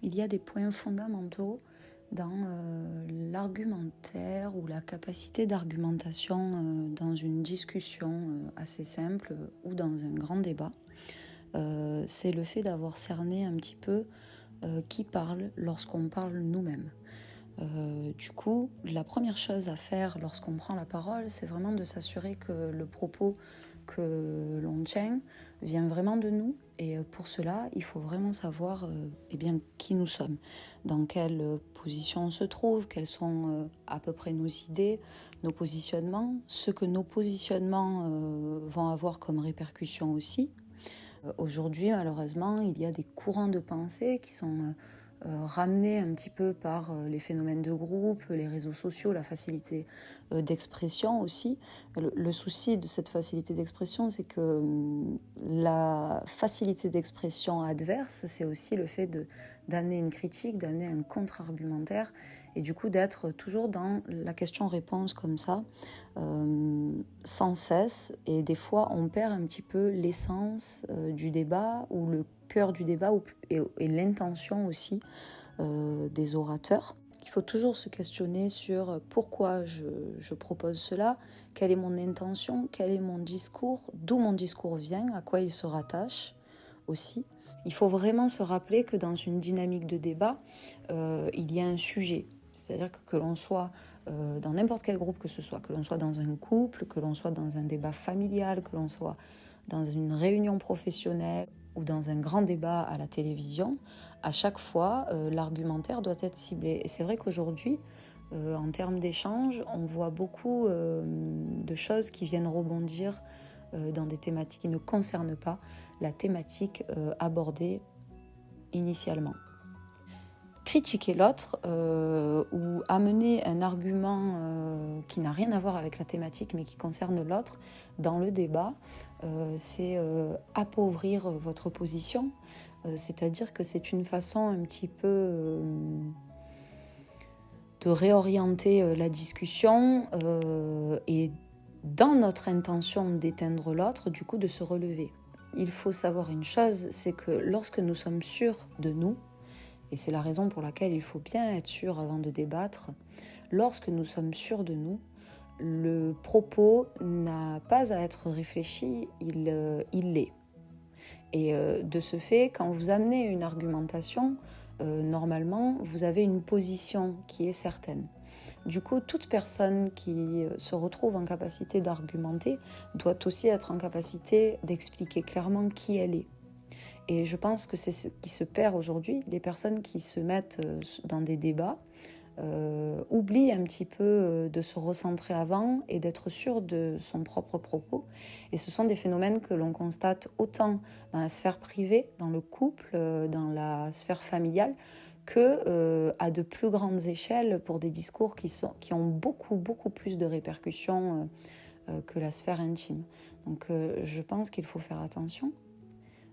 il y a des points fondamentaux dans l'argumentaire ou la capacité d'argumentation dans une discussion assez simple ou dans un grand débat. C'est le fait d'avoir cerné un petit peu qui parle lorsqu'on parle nous-mêmes. Du coup, la première chose à faire lorsqu'on prend la parole, c'est vraiment de s'assurer que le propos que l'on tient vient vraiment de nous. Et pour cela, il faut vraiment savoir qui nous sommes, dans quelle position on se trouve, quelles sont à peu près nos idées, nos positionnements, ce que nos positionnements vont avoir comme répercussions aussi. Aujourd'hui, malheureusement, il y a des courants de pensée qui sont ramenés un petit peu par les phénomènes de groupe, les réseaux sociaux, la facilité d'expression aussi. Le souci de cette facilité d'expression, c'est que la facilité d'expression adverse, c'est aussi le fait d'amener une critique, d'amener un contre-argumentaire, et du coup d'être toujours dans la question-réponse comme ça, sans cesse, et des fois on perd un petit peu l'essence du débat, ou le cœur du débat, et l'intention aussi des orateurs. Il faut toujours se questionner sur pourquoi je propose cela, quelle est mon intention, quel est mon discours, d'où mon discours vient, à quoi il se rattache aussi. Il faut vraiment se rappeler que dans une dynamique de débat, il y a un sujet. C'est-à-dire que l'on soit dans n'importe quel groupe que ce soit, que l'on soit dans un couple, que l'on soit dans un débat familial, que l'on soit dans une réunion professionnelle ou dans un grand débat à la télévision, à chaque fois, l'argumentaire doit être ciblé. Et c'est vrai qu'aujourd'hui, en termes d'échange, on voit beaucoup de choses qui viennent rebondir dans des thématiques qui ne concernent pas la thématique abordée initialement. Critiquer l'autre ou amener un argument qui n'a rien à voir avec la thématique mais qui concerne l'autre dans le débat, c'est appauvrir votre position, c'est-à-dire que c'est une façon un petit peu de réorienter la discussion et dans notre intention d'éteindre l'autre, du coup de se relever. Il faut savoir une chose, c'est que lorsque nous sommes sûrs de nous, et c'est la raison pour laquelle il faut bien être sûr avant de débattre, lorsque nous sommes sûrs de nous, le propos n'a pas à être réfléchi, il l'est. Et de ce fait, quand vous amenez une argumentation, normalement, vous avez une position qui est certaine. Du coup, toute personne qui se retrouve en capacité d'argumenter doit aussi être en capacité d'expliquer clairement qui elle est. Et je pense que c'est ce qui se perd aujourd'hui. Les personnes qui se mettent dans des débats oublient un petit peu de se recentrer avant et d'être sûr de son propre propos. Et ce sont des phénomènes que l'on constate autant dans la sphère privée, dans le couple, dans la sphère familiale, que à de plus grandes échelles pour des discours qui ont beaucoup plus de répercussions que la sphère intime. Donc je pense qu'il faut faire attention.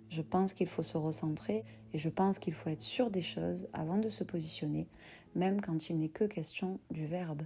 Je pense qu'il faut se recentrer et je pense qu'il faut être sûr des choses avant de se positionner, même quand il n'est que question du verbe.